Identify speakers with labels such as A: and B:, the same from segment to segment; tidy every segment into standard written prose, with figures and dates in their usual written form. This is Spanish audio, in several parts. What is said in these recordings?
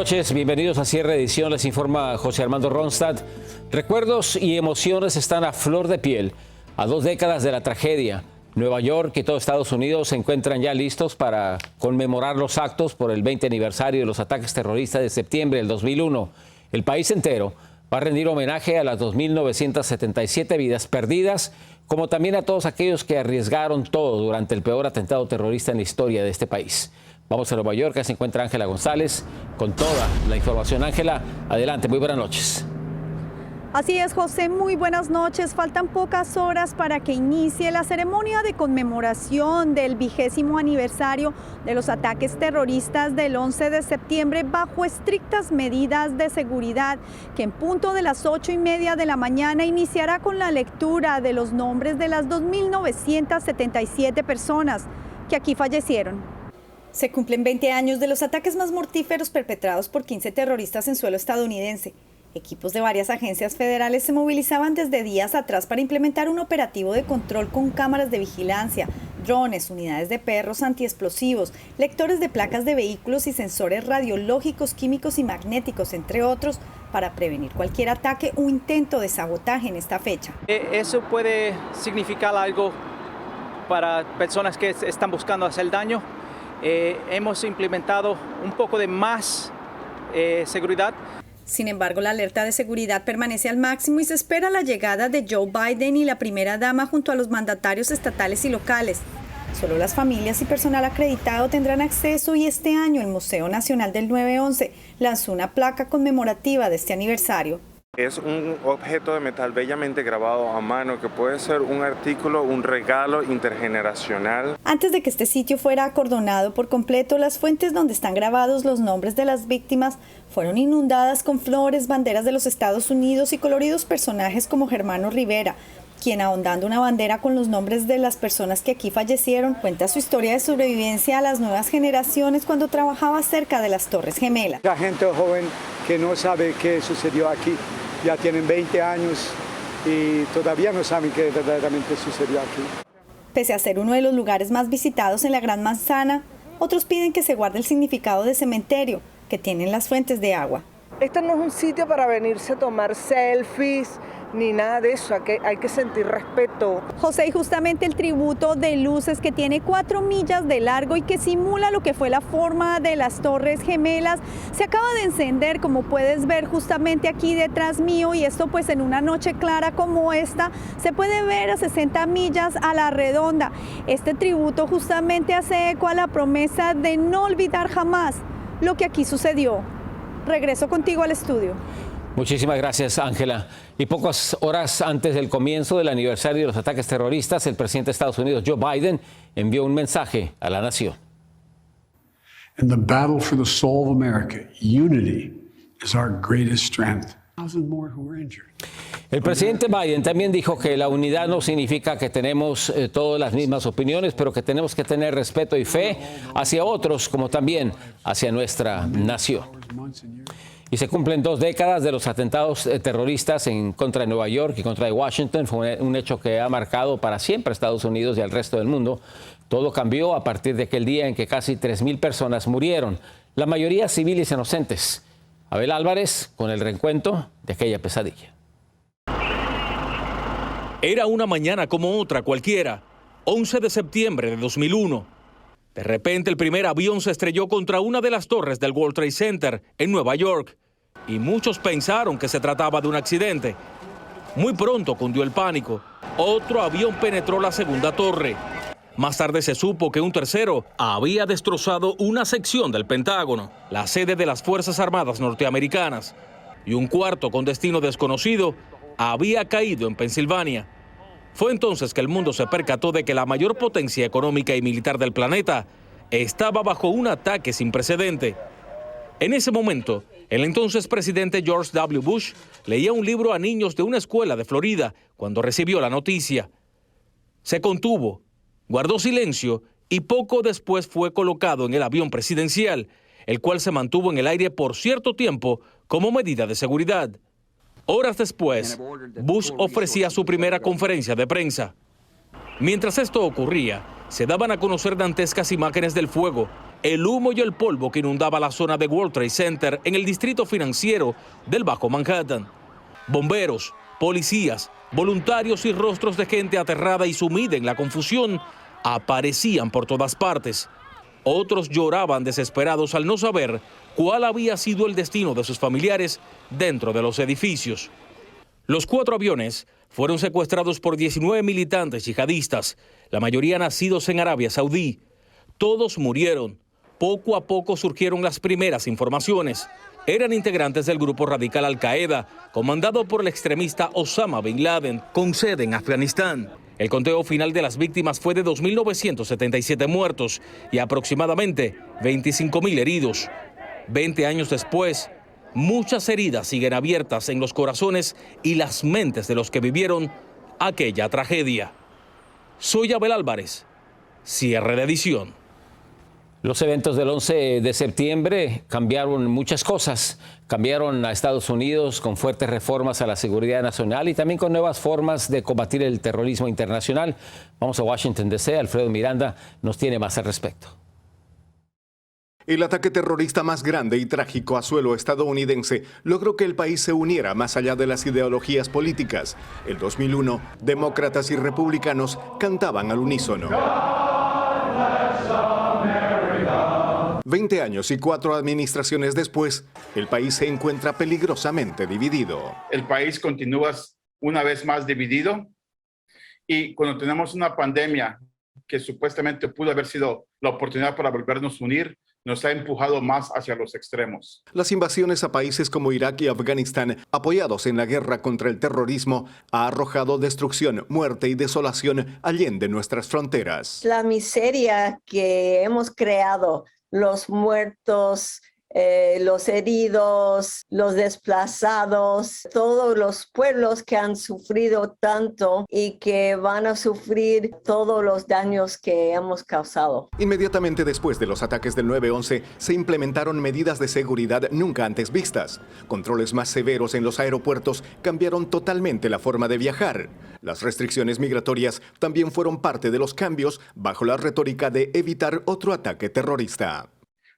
A: noches, bienvenidos a Cierre Edición, les informa José Armando Ronstadt. Recuerdos y emociones están a flor de piel a 2 décadas de la tragedia. Nueva York y todo Estados Unidos se encuentran ya listos para conmemorar los actos por el 20 aniversario de los ataques terroristas de septiembre del 2001. El país entero va a rendir homenaje a las 2.977 vidas perdidas, como también a todos aquellos que arriesgaron todo durante el peor atentado terrorista en la historia de este país. Vamos a Nueva York, ahí se encuentra Ángela González con toda la información. Ángela, adelante, muy buenas noches.
B: Así es, José, muy buenas noches. Faltan pocas horas para que inicie la ceremonia de conmemoración del 20º aniversario de los ataques terroristas del 11 de septiembre bajo estrictas medidas de seguridad, que en punto de las 8:30 de la mañana iniciará con la lectura de los nombres de las 2.977 personas que aquí fallecieron. Se cumplen 20 años de los ataques más mortíferos perpetrados por 15 terroristas en suelo estadounidense. Equipos de varias agencias federales se movilizaban desde días atrás para implementar un operativo de control con cámaras de vigilancia, drones, unidades de perros antiexplosivos, lectores de placas de vehículos y sensores radiológicos, químicos y magnéticos, entre otros, para prevenir cualquier ataque o intento de sabotaje en esta fecha.
C: Eso puede significar algo para personas que están buscando hacer daño. Hemos implementado un poco de más seguridad.
B: Sin embargo, la alerta de seguridad permanece al máximo y se espera la llegada de Joe Biden y la primera dama junto a los mandatarios estatales y locales. Solo las familias y personal acreditado tendrán acceso y este año el Museo Nacional del 9/11 lanzó una placa conmemorativa de este aniversario.
D: Es un objeto de metal bellamente grabado a mano que puede ser un artículo, un regalo intergeneracional.
B: Antes de que este sitio fuera acordonado por completo, las fuentes donde están grabados los nombres de las víctimas fueron inundadas con flores, banderas de los Estados Unidos y coloridos personajes como Germano Rivera, quien, ahondando una bandera con los nombres de las personas que aquí fallecieron, cuenta su historia de sobrevivencia a las nuevas generaciones cuando trabajaba cerca de las Torres Gemelas.
E: La gente joven que no sabe qué sucedió aquí, ya tienen 20 años y todavía no saben qué verdaderamente sucedió aquí.
B: Pese a ser uno de los lugares más visitados en la Gran Manzana, otros piden que se guarde el significado de cementerio que tienen las fuentes de agua.
F: Este no es un sitio para venirse a tomar selfies ni nada de eso, hay que sentir respeto.
B: José, y justamente el tributo de luces que tiene 4 millas de largo y que simula lo que fue la forma de las Torres Gemelas, se acaba de encender, como puedes ver justamente aquí detrás mío, y esto pues en una noche clara como esta, se puede ver a 60 millas a la redonda. Este tributo justamente hace eco a la promesa de no olvidar jamás lo que aquí sucedió. Regreso contigo al estudio.
A: Muchísimas gracias, Ángela. Y pocas horas antes del comienzo del aniversario de los ataques terroristas, el presidente de Estados Unidos, Joe Biden, envió un mensaje a la nación.
G: In the battle for the soul of America, unity is our greatest strength.
A: El presidente Biden también dijo que la unidad no significa que tenemos todas las mismas opiniones, pero que tenemos que tener respeto y fe hacia otros, como también hacia nuestra nación. Y se cumplen 2 décadas de los atentados terroristas en contra de Nueva York y contra de Washington. Fue un hecho que ha marcado para siempre a Estados Unidos y al resto del mundo. Todo cambió a partir de aquel día en que casi 3.000 personas murieron, la mayoría civiles inocentes. Abel Álvarez con el reencuentro de aquella pesadilla.
H: Era una mañana como otra cualquiera, 11 de septiembre de 2001. De repente el primer avión se estrelló contra una de las torres del World Trade Center en Nueva York y muchos pensaron que se trataba de un accidente. Muy pronto cundió el pánico. Otro avión penetró la segunda torre. Más tarde se supo que un tercero había destrozado una sección del Pentágono, la sede de las Fuerzas Armadas norteamericanas, y un cuarto con destino desconocido había caído en Pensilvania. Fue entonces que el mundo se percató de que la mayor potencia económica y militar del planeta estaba bajo un ataque sin precedente. En ese momento, el entonces presidente George W. Bush leía un libro a niños de una escuela de Florida cuando recibió la noticia. Se contuvo, guardó silencio y poco después fue colocado en el avión presidencial, el cual se mantuvo en el aire por cierto tiempo como medida de seguridad. Horas después, Bush ofrecía su primera conferencia de prensa. Mientras esto ocurría, se daban a conocer dantescas imágenes del fuego el humo y el polvo que inundaba la zona de World Trade Center en el distrito financiero del Bajo Manhattan. Bomberos, policías, voluntarios y rostros de gente aterrada y sumida en la confusión aparecían por todas partes. Otros lloraban desesperados al no saber cuál había sido el destino de sus familiares dentro de los edificios. Los 4 aviones fueron secuestrados por 19 militantes yihadistas, la mayoría nacidos en Arabia Saudí. Todos murieron. Poco a poco surgieron las primeras informaciones. Eran integrantes del grupo radical Al-Qaeda, comandado por el extremista Osama Bin Laden, con sede en Afganistán. El conteo final de las víctimas fue de 2.977 muertos y aproximadamente 25.000 heridos. 20 años después, muchas heridas siguen abiertas en los corazones y las mentes de los que vivieron aquella tragedia. Soy Abel Álvarez, cierre de edición.
A: Los eventos del 11 de septiembre cambiaron muchas cosas. Cambiaron a Estados Unidos con fuertes reformas a la seguridad nacional y también con nuevas formas de combatir el terrorismo internacional. Vamos a Washington, D.C. Alfredo Miranda nos tiene más al respecto.
I: El ataque terrorista más grande y trágico a suelo estadounidense logró que el país se uniera más allá de las ideologías políticas. En 2001, demócratas y republicanos cantaban al unísono. 20 años y 4 administraciones después, el país se encuentra peligrosamente dividido.
J: El país continúa una vez más dividido y cuando tenemos una pandemia que supuestamente pudo haber sido la oportunidad para volvernos a unir, nos ha empujado más hacia los extremos.
I: Las invasiones a países como Irak y Afganistán, apoyados en la guerra contra el terrorismo, ha arrojado destrucción, muerte y desolación allende nuestras fronteras.
K: La miseria que hemos creado, los muertos, los heridos, los desplazados, todos los pueblos que han sufrido tanto y que van a sufrir todos los daños que hemos causado.
I: Inmediatamente después de los ataques del 9/11, se implementaron medidas de seguridad nunca antes vistas. Controles más severos en los aeropuertos cambiaron totalmente la forma de viajar. Las restricciones migratorias también fueron parte de los cambios bajo la retórica de evitar otro ataque terrorista.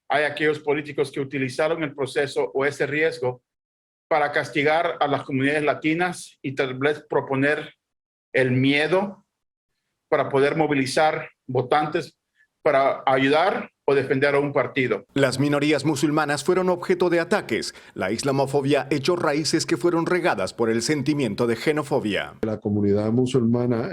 J: Hay aquellos políticos que utilizaron el proceso o ese riesgo para castigar a las comunidades latinas y tal vez proponer el miedo para poder movilizar votantes para ayudar o defender a un partido.
I: Las minorías musulmanas fueron objeto de ataques. La islamofobia echó raíces que fueron regadas por el sentimiento de xenofobia.
L: La comunidad musulmana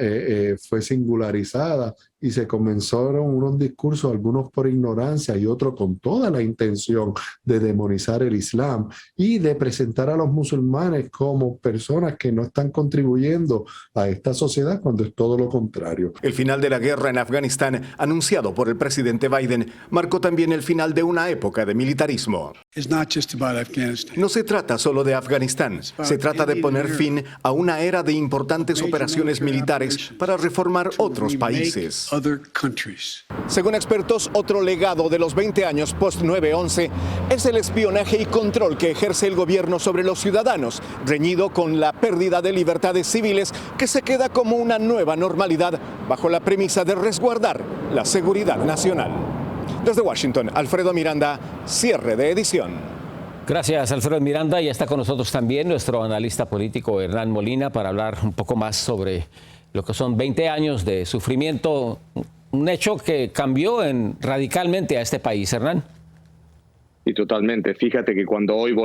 L: fue singularizada y se comenzaron unos discursos, algunos por ignorancia y otros con toda la intención de demonizar el Islam y de presentar a los musulmanes como personas que no están contribuyendo a esta sociedad cuando es todo lo contrario.
I: El final de la guerra en Afganistán, anunciado por el presidente Biden, marcó también el final de una época de militarismo. No se trata solo de Afganistán, se trata de poner fin a una era de importantes operaciones militares para reformar otros países. Según expertos, otro legado de los 20 años post-9/11 es el espionaje y control que ejerce el gobierno sobre los ciudadanos, reñido con la pérdida de libertades civiles que se queda como una nueva normalidad bajo la premisa de resguardar la seguridad nacional. Desde Washington, Alfredo Miranda, cierre de edición.
A: Gracias, Alfredo Miranda. Y está con nosotros también nuestro analista político, Hernán Molina, para hablar un poco más sobre lo que son 20 años de sufrimiento, un hecho que cambió radicalmente a este país. Hernán.
M: Y totalmente. Fíjate que cuando hoy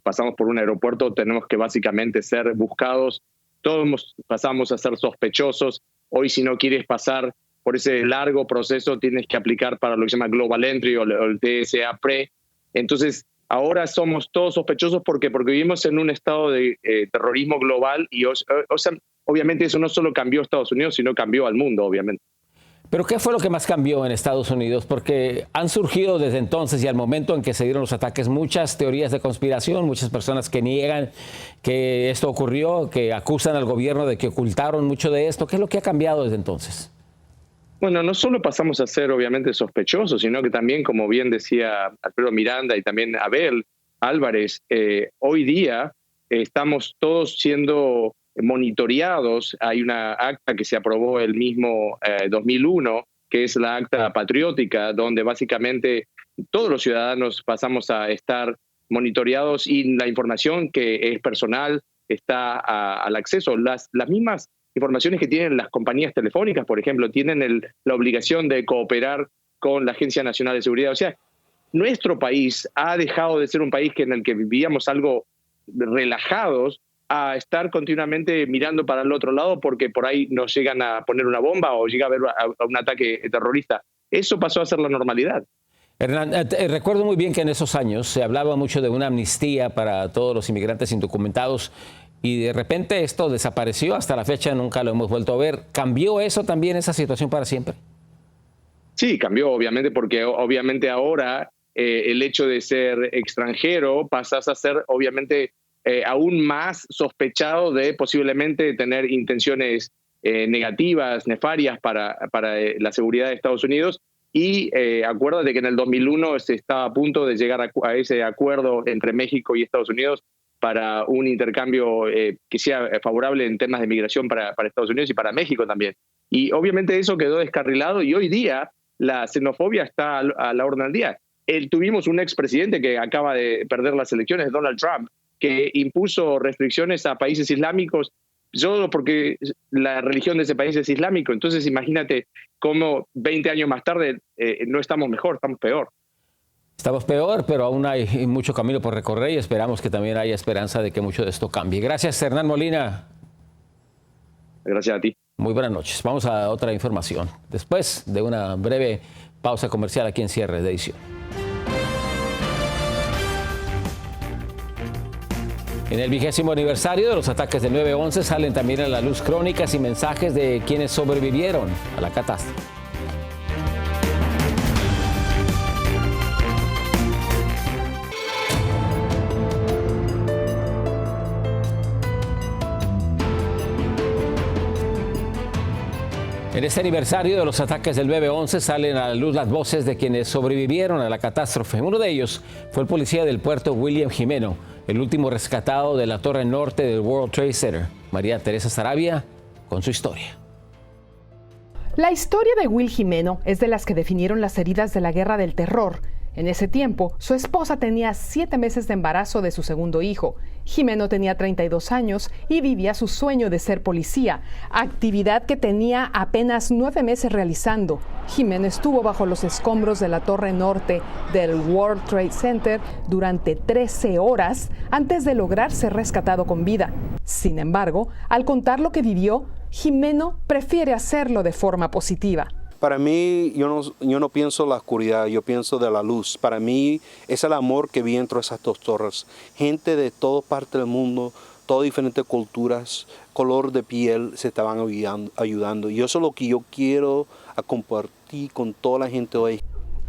M: pasamos por un aeropuerto, tenemos que básicamente ser buscados. Todos pasamos a ser sospechosos. Hoy, si no quieres pasar por ese largo proceso, tienes que aplicar para lo que se llama Global Entry o el TSA Pre. Entonces, ahora somos todos sospechosos porque vivimos en un estado de terrorismo global y, obviamente, eso no solo cambió a Estados Unidos, sino cambió al mundo, obviamente.
A: ¿Pero qué fue lo que más cambió en Estados Unidos? Porque han surgido desde entonces y al momento en que se dieron los ataques muchas teorías de conspiración, muchas personas que niegan que esto ocurrió, que acusan al gobierno de que ocultaron mucho de esto. ¿Qué es lo que ha cambiado desde entonces?
M: Bueno, no solo pasamos a ser obviamente sospechosos, sino que también, como bien decía Alfredo Miranda y también Abel Álvarez, hoy día estamos todos siendo monitoreados. Hay una acta que se aprobó el mismo 2001 que es la Acta Patriótica, donde básicamente todos los ciudadanos pasamos a estar monitoreados y la información que es personal está al acceso. Las mismas informaciones que tienen las compañías telefónicas, por ejemplo, tienen la obligación de cooperar con la Agencia Nacional de Seguridad. O sea, nuestro país ha dejado de ser un país en el que vivíamos algo relajados a estar continuamente mirando para el otro lado porque por ahí nos llegan a poner una bomba o llega a haber un ataque terrorista. Eso pasó a ser la normalidad.
A: Hernán, recuerdo muy bien que en esos años se hablaba mucho de una amnistía para todos los inmigrantes indocumentados y de repente esto desapareció. Hasta la fecha nunca lo hemos vuelto a ver. ¿Cambió eso también, esa situación para siempre?
M: Sí, cambió obviamente porque obviamente ahora el hecho de ser extranjero pasas a ser obviamente aún más sospechado de posiblemente tener intenciones negativas, nefarias para la seguridad de Estados Unidos. Y acuérdate que en el 2001 se estaba a punto de llegar a ese acuerdo entre México y Estados Unidos para un intercambio que sea favorable en temas de migración para Estados Unidos y para México también. Y obviamente eso quedó descarrilado y hoy día la xenofobia está a la orden del día. Tuvimos un expresidente que acaba de perder las elecciones, Donald Trump, que impuso restricciones a países islámicos solo porque la religión de ese país es islámico. Entonces imagínate cómo 20 años más tarde no estamos mejor, estamos peor.
A: Estamos peor, pero aún hay mucho camino por recorrer y esperamos que también haya esperanza de que mucho de esto cambie. Gracias, Hernán Molina.
M: Gracias a ti.
A: Muy buenas noches. Vamos a otra información. Después de una breve pausa comercial aquí en Cierre de Edición. En el 20º aniversario de los ataques del 9/11 salen también a la luz crónicas y mensajes de quienes sobrevivieron a la catástrofe. En este aniversario de los ataques del 9/11 salen a la luz las voces de quienes sobrevivieron a la catástrofe. Uno de ellos fue el policía del puerto William Jimeno, el último rescatado de la torre norte del World Trade Center. María Teresa Saravia con su historia.
N: La historia de Will Jimeno es de las que definieron las heridas de la Guerra del Terror. En ese tiempo, su esposa tenía 7 meses de embarazo de su segundo hijo. Jimeno tenía 32 años y vivía su sueño de ser policía, actividad que tenía apenas 9 meses realizando. Jimeno estuvo bajo los escombros de la torre norte del World Trade Center durante 13 horas antes de lograr ser rescatado con vida. Sin embargo, al contar lo que vivió, Jimeno prefiere hacerlo de forma positiva.
O: Para mí, yo no pienso la oscuridad, yo pienso de la luz. Para mí es el amor que vi entre esas dos torres. Gente de toda parte del mundo, todas diferentes culturas, color de piel, se estaban ayudando. Y eso es lo que yo quiero compartir con toda la gente hoy.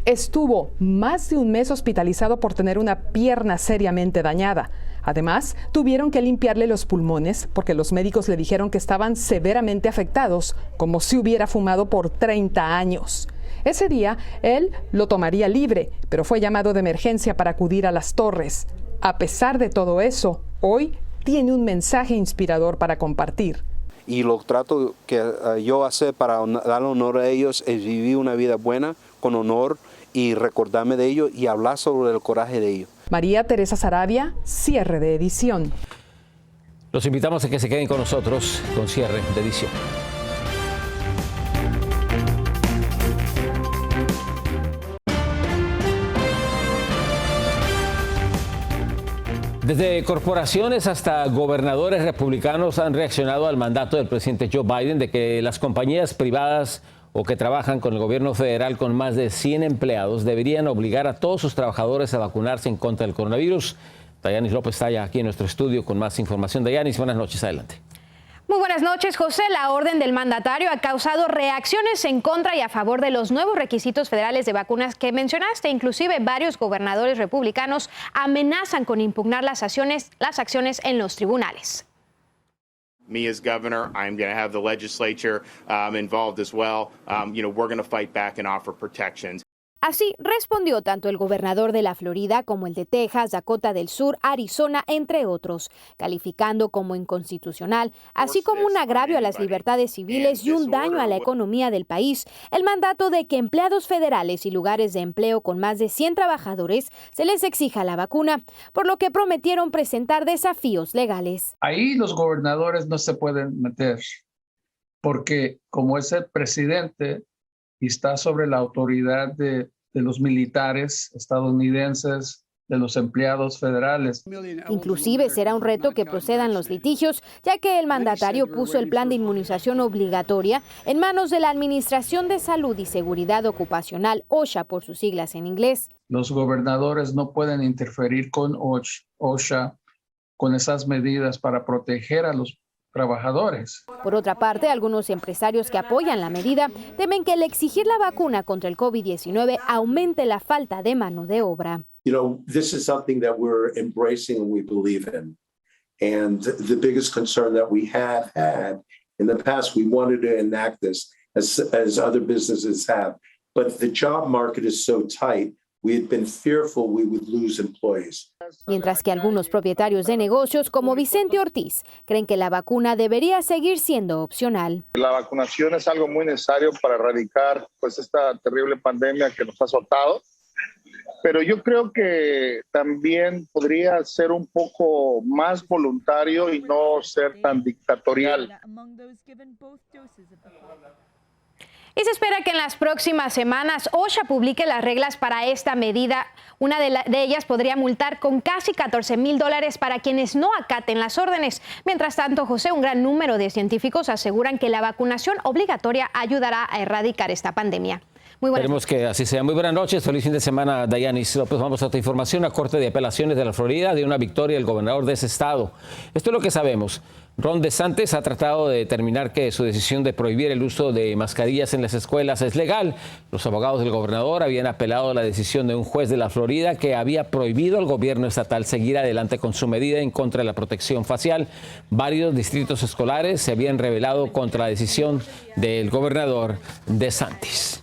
N: Estuvo más de un mes hospitalizado por tener una pierna seriamente dañada. Además, tuvieron que limpiarle los pulmones porque los médicos le dijeron que estaban severamente afectados, como si hubiera fumado por 30 años. Ese día, él lo tomaría libre, pero fue llamado de emergencia para acudir a las torres. A pesar de todo eso, hoy tiene un mensaje inspirador para compartir.
O: Y lo trato que yo hacer para dar honor a ellos es vivir una vida buena, con honor, y recordarme de ellos y hablar sobre el coraje de ellos.
N: María Teresa Saravia, Cierre de Edición.
A: Los invitamos a que se queden con nosotros con Cierre de Edición. Desde corporaciones hasta gobernadores republicanos han reaccionado al mandato del presidente Joe Biden de que las compañías privadas o que trabajan con el gobierno federal con más de 100 empleados deberían obligar a todos sus trabajadores a vacunarse en contra del coronavirus. Dayanis López está ya aquí en nuestro estudio con más información. Dayanis, buenas noches, adelante.
P: Muy buenas noches, José. La orden del mandatario ha causado reacciones en contra y a favor de los nuevos requisitos federales de vacunas que mencionaste. Inclusive varios gobernadores republicanos amenazan con impugnar las acciones en los tribunales.
Q: Me as governor, I'm going to have the legislature involved as well. We're going to fight back and offer protections.
P: Así respondió tanto el gobernador de la Florida como el de Texas, Dakota del Sur, Arizona, entre otros, calificando como inconstitucional, así como un agravio a las libertades civiles y un daño a la economía del país, el mandato de que empleados federales y lugares de empleo con más de 100 trabajadores se les exija la vacuna, por lo que prometieron presentar desafíos legales.
R: Ahí los gobernadores no se pueden meter, porque como es el presidente y está sobre la autoridad de los militares estadounidenses, de los empleados federales.
P: Inclusive será un reto que procedan los litigios, ya que el mandatario puso el plan de inmunización obligatoria en manos de la Administración de Salud y Seguridad Ocupacional, OSHA por sus siglas en inglés.
R: Los gobernadores no pueden interferir con OSHA, con esas medidas para proteger a los trabajadores.
P: Por otra parte, algunos empresarios que apoyan la medida temen que el exigir la vacuna contra el COVID-19 aumente la falta de mano de obra.
S: You know, this is something that we're embracing and we believe in. And the biggest concern that we have had in the past, we wanted to enact this as other businesses have. But the job market is so tight, we had been fearful we would lose employees.
P: Mientras que algunos propietarios de negocios como Vicente Ortiz creen que la vacuna debería seguir siendo opcional.
T: La vacunación es algo muy necesario para erradicar pues esta terrible pandemia que nos ha azotado. Pero yo creo que también podría ser un poco más voluntario y no ser tan dictatorial.
P: Y se espera que en las próximas semanas OSHA publique las reglas para esta medida. Una de ellas podría multar con casi $14,000 para quienes no acaten las órdenes. Mientras tanto, José, un gran número de científicos aseguran que la vacunación obligatoria ayudará a erradicar esta pandemia. Muy buenas.
A: Esperemos que así sea. Muy buenas noches. Feliz fin de semana, Dayanis López. Vamos a otra información. La Corte de Apelaciones de la Florida dio una victoria al gobernador de ese estado. Esto es lo que sabemos. Ron DeSantis ha tratado de determinar que su decisión de prohibir el uso de mascarillas en las escuelas es legal. Los abogados del gobernador habían apelado a la decisión de un juez de la Florida que había prohibido al gobierno estatal seguir adelante con su medida en contra de la protección facial. Varios distritos escolares se habían rebelado contra la decisión del gobernador DeSantis.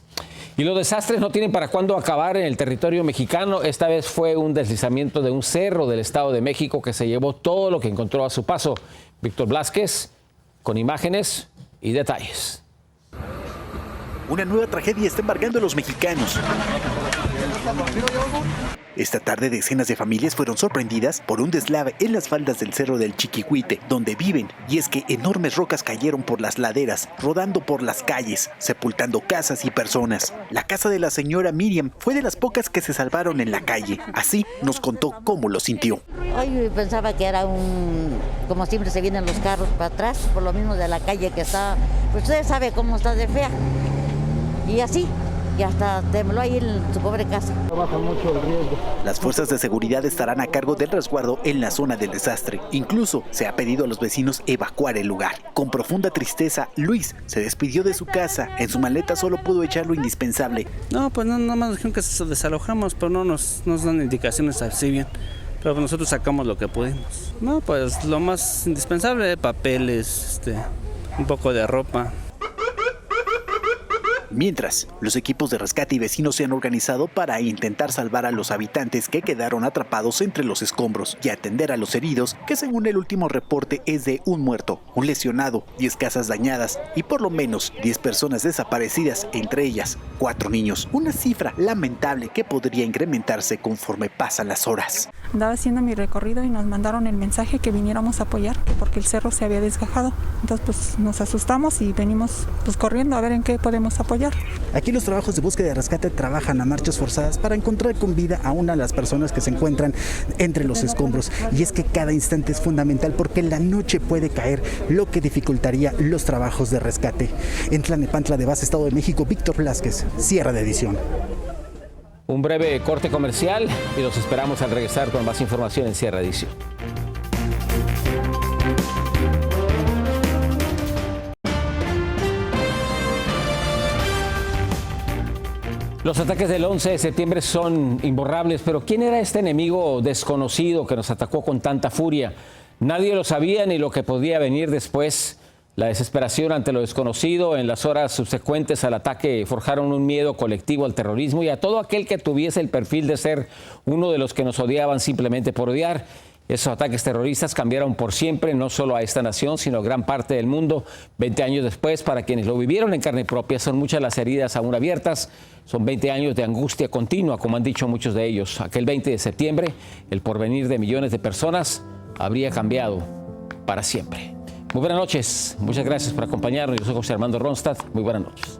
A: Y los desastres no tienen para cuándo acabar en el territorio mexicano. Esta vez fue un deslizamiento de un cerro del Estado de México que se llevó todo lo que encontró a su paso. Víctor Blázquez, con imágenes y detalles.
U: Una nueva tragedia está embargando a los mexicanos. Esta tarde decenas de familias fueron sorprendidas por un deslave en las faldas del Cerro del Chiquihuite, donde viven, y es que enormes rocas cayeron por las laderas, rodando por las calles, sepultando casas y personas. La casa de la señora Miriam fue de las pocas que se salvaron en la calle. Así nos contó cómo lo sintió.
V: Hoy pensaba que era como siempre se vienen los carros para atrás, por lo mismo de la calle que está, pues usted sabe cómo está de fea. Y así. Y hasta tembló ahí en su pobre casa.
U: Baja mucho el riesgo. Las fuerzas de seguridad estarán a cargo del resguardo en la zona del desastre. Incluso se ha pedido a los vecinos evacuar el lugar. Con profunda tristeza, Luis se despidió de su casa. En su maleta solo pudo echar lo indispensable.
W: No, pues nada más dijeron que se desalojamos, pero no nos dan indicaciones así bien. Pero nosotros sacamos lo que pudimos. No, pues lo más indispensable, papeles, un poco de ropa.
U: Mientras, los equipos de rescate y vecinos se han organizado para intentar salvar a los habitantes que quedaron atrapados entre los escombros y atender a los heridos, que según el último reporte es de un muerto, un lesionado, 10 casas dañadas y por lo menos 10 personas desaparecidas, entre ellas 4 niños. Una cifra lamentable que podría incrementarse conforme pasan las horas.
X: Andaba haciendo mi recorrido y nos mandaron el mensaje que viniéramos a apoyar, porque el cerro se había desgajado. Entonces pues nos asustamos y venimos pues corriendo a ver en qué podemos apoyar.
U: Aquí los trabajos de búsqueda y rescate trabajan a marchas forzadas para encontrar con vida a una de las personas que se encuentran entre los escombros. Y es que cada instante es fundamental porque la noche puede caer, lo que dificultaría los trabajos de rescate. En Tlalnepantla de Base, Estado de México, Víctor Blázquez, cierre de edición.
A: Un breve corte comercial y los esperamos al regresar con más información en Cierre de Edición. Los ataques del 11 de septiembre son imborrables, pero ¿quién era este enemigo desconocido que nos atacó con tanta furia? Nadie lo sabía ni lo que podía venir después. La desesperación ante lo desconocido en las horas subsecuentes al ataque forjaron un miedo colectivo al terrorismo y a todo aquel que tuviese el perfil de ser uno de los que nos odiaban simplemente por odiar. Esos ataques terroristas cambiaron por siempre, no solo a esta nación, sino a gran parte del mundo. 20 años después, para quienes lo vivieron en carne propia, son muchas las heridas aún abiertas. Son 20 años de angustia continua, como han dicho muchos de ellos. Aquel 20 de septiembre, el porvenir de millones de personas habría cambiado para siempre. Muy buenas noches. Muchas gracias por acompañarnos. Yo soy José Armando Ronstadt. Muy buenas noches.